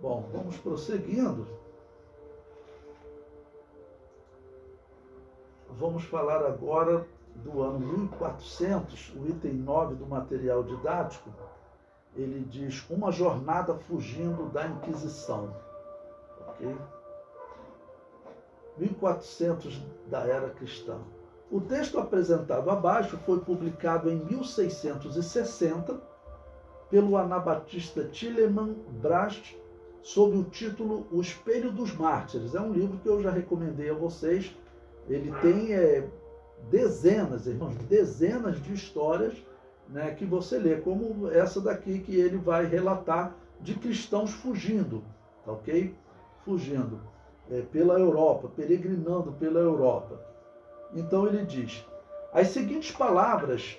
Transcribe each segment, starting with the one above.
Bom, vamos prosseguindo. Vamos falar agora do ano 1400, o item 9 do material didático. Ele diz: uma jornada fugindo da Inquisição. Ok? 1400 da era cristã. O texto apresentado abaixo foi publicado em 1660 pelo anabatista Tieleman Brast sob o título O Espelho dos Mártires. É um livro que eu já recomendei a vocês. Ele tem dezenas, irmãos, dezenas de histórias, né, que você lê, como essa daqui que ele vai relatar de cristãos fugindo, tá ok? Fugindo pela Europa, peregrinando pela Europa. Então ele diz, as seguintes palavras,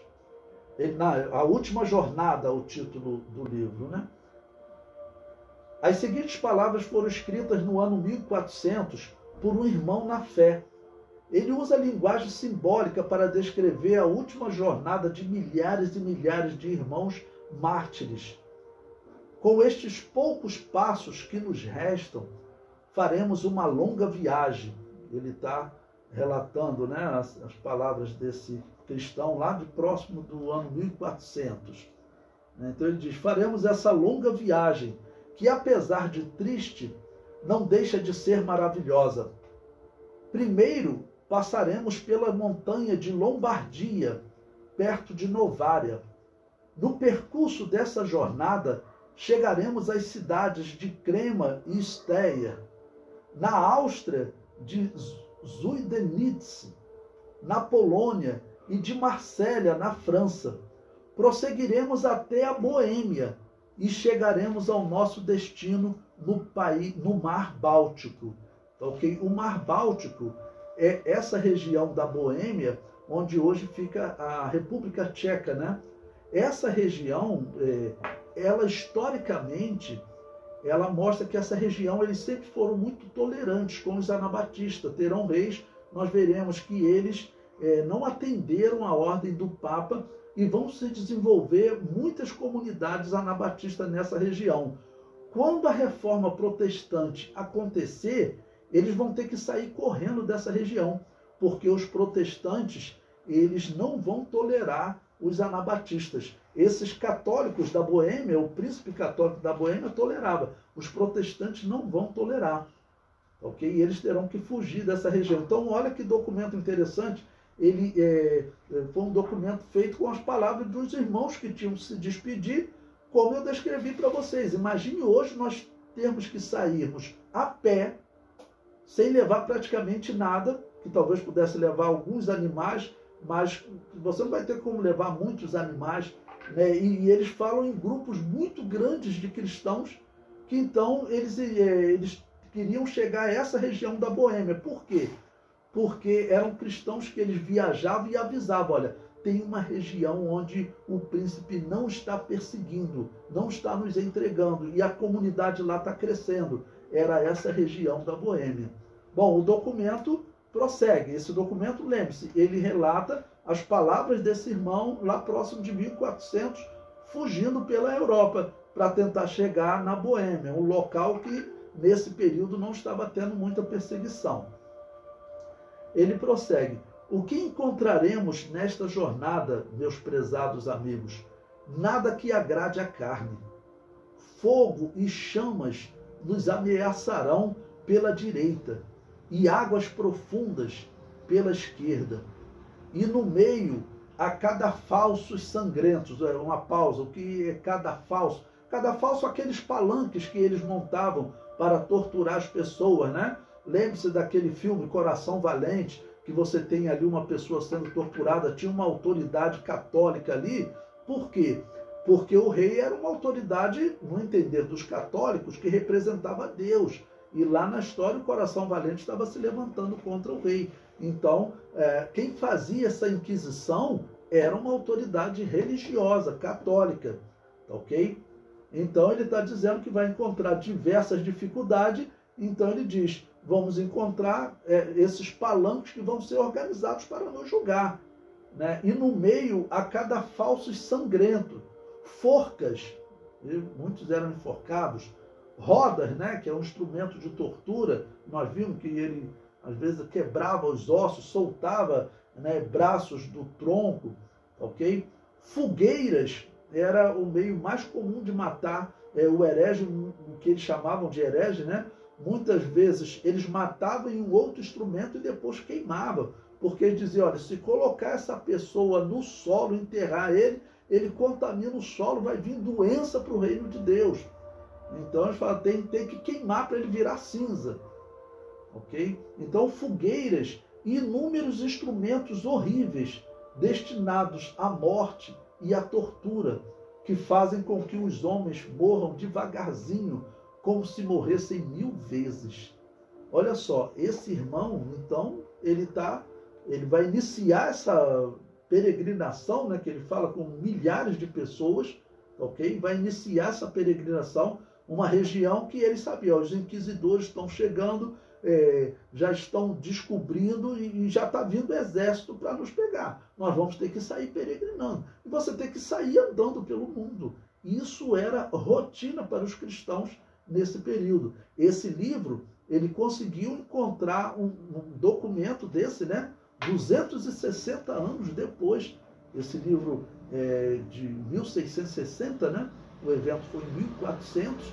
a última jornada, o título do livro, né? As seguintes palavras foram escritas no ano 1400 por um irmão na fé. Ele usa a linguagem simbólica para descrever a última jornada de milhares e milhares de irmãos mártires. Com estes poucos passos que nos restam, faremos uma longa viagem. Ele está relatando, né, as palavras desse cristão lá de próximo do ano 1400. Então ele diz, faremos essa longa viagem, que apesar de triste, não deixa de ser maravilhosa. Primeiro, passaremos pela montanha de Lombardia, perto de Novária. No percurso dessa jornada, chegaremos às cidades de Crema e Estéia, na Áustria de Zuidenitz, na Polônia, e de Marsella, na França. Prosseguiremos até a Boêmia e chegaremos ao nosso destino no Mar Báltico. Okay? O Mar Báltico é essa região da Boêmia, onde hoje fica a República Tcheca, né? Essa região, ela historicamente, ela mostra que essa região, eles sempre foram muito tolerantes com os anabatistas. Terão reis, nós veremos que eles não atenderam a ordem do Papa e vão se desenvolver muitas comunidades anabatistas nessa região. Quando a reforma protestante acontecer, eles vão ter que sair correndo dessa região, porque os protestantes, eles não vão tolerar os anabatistas. Esses católicos da Boêmia, o príncipe católico da Boêmia tolerava, os protestantes não vão tolerar, ok? E eles terão que fugir dessa região. Então, olha que documento interessante. Ele foi um documento feito com as palavras dos irmãos que tinham que se despedir, como eu descrevi para vocês. Imagine hoje nós termos que sairmos a pé, sem levar praticamente nada, que talvez pudesse levar alguns animais, mas você não vai ter como levar muitos animais, né? E eles falam em grupos muito grandes de cristãos, que então eles queriam chegar a essa região da Boêmia. Por quê? Porque eram cristãos que eles viajavam e avisavam, olha, tem uma região onde o príncipe não está perseguindo, não está nos entregando, e a comunidade lá está crescendo. Era essa região da Boêmia. Bom, o documento prossegue. Esse documento, lembre-se, ele relata as palavras desse irmão lá próximo de 1400, fugindo pela Europa, para tentar chegar na Boêmia, um local que nesse período não estava tendo muita perseguição. Ele prossegue. O que encontraremos nesta jornada, meus prezados amigos? Nada que agrade a carne. Fogo e chamas nos ameaçarão pela direita e águas profundas pela esquerda. E no meio, a cadafalsos sangrentos. Uma pausa. O que é cadafalso? Cadafalso, aqueles palanques que eles montavam para torturar as pessoas, né? Lembre-se daquele filme Coração Valente, que você tem ali uma pessoa sendo torturada, tinha uma autoridade católica ali. Por quê? Porque o rei era uma autoridade, no entender dos católicos, que representava Deus. E lá na história o Coração Valente estava se levantando contra o rei. Então, quem fazia essa inquisição era uma autoridade religiosa, católica. Ok? Então ele está dizendo que vai encontrar diversas dificuldades. Então ele diz, vamos encontrar esses palanques que vão ser organizados para nos julgar, né? E no meio, a cadafalsos sangrentos, forcas, muitos eram enforcados, rodas, né, que é um instrumento de tortura. Nós vimos que ele, às vezes, quebrava os ossos, soltava, né, braços do tronco, ok? Fogueiras era o meio mais comum de matar o herege, o que eles chamavam de herege, né? Muitas vezes eles matavam em um outro instrumento e depois queimavam, porque eles diziam, olha, se colocar essa pessoa no solo, enterrar ele contamina o solo, vai vir doença para o reino de Deus. Então eles falam, tem que queimar para ele virar cinza. Ok? Então fogueiras e inúmeros instrumentos horríveis destinados à morte e à tortura, que fazem com que os homens morram devagarzinho, como se morressem 1000 vezes. Olha só, esse irmão, então, ele vai iniciar essa peregrinação, né, que ele fala com milhares de pessoas, ok? Vai iniciar essa peregrinação, uma região que ele sabia, os inquisidores estão chegando, já estão descobrindo e já está vindo exército para nos pegar. Nós vamos ter que sair peregrinando. E você tem que sair andando pelo mundo. Isso era rotina para os cristãos nesse período. Esse livro, ele conseguiu encontrar um documento desse, né? 260 anos depois. Esse livro de 1660, né? O evento foi em 1400,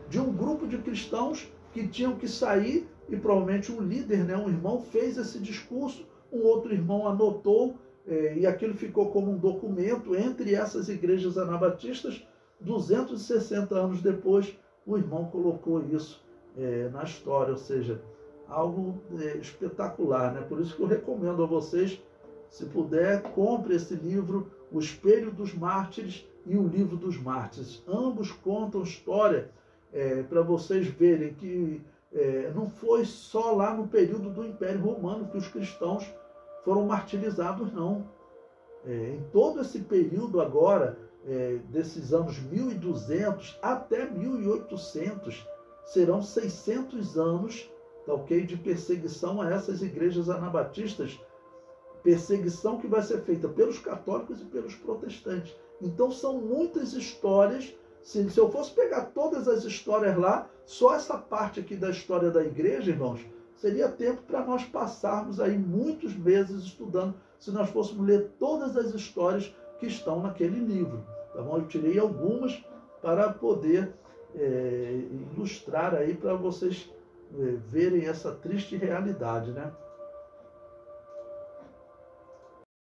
de um grupo de cristãos que tinham que sair e provavelmente um líder, né, um irmão, fez esse discurso, um outro irmão anotou e aquilo ficou como um documento entre essas igrejas anabatistas. 260 anos depois, o irmão colocou isso na história, ou seja, algo espetacular, né? Por isso que eu recomendo a vocês, se puder, compre esse livro, O Espelho dos Mártires e O Livro dos Mártires. Ambos contam história para vocês verem que não foi só lá no período do Império Romano que os cristãos foram martirizados, não. Em todo esse período agora, desses anos 1200 até 1800, serão 600 anos, tá, ok, de perseguição a essas igrejas anabatistas, perseguição que vai ser feita pelos católicos e pelos protestantes. Então são muitas histórias. Se eu fosse pegar todas as histórias lá, só essa parte aqui da história da igreja, irmãos, seria tempo para nós passarmos aí muitos meses estudando, se nós fôssemos ler todas as histórias que estão naquele livro. Tá bom? Eu tirei algumas para poder ilustrar aí, para vocês verem essa triste realidade, né?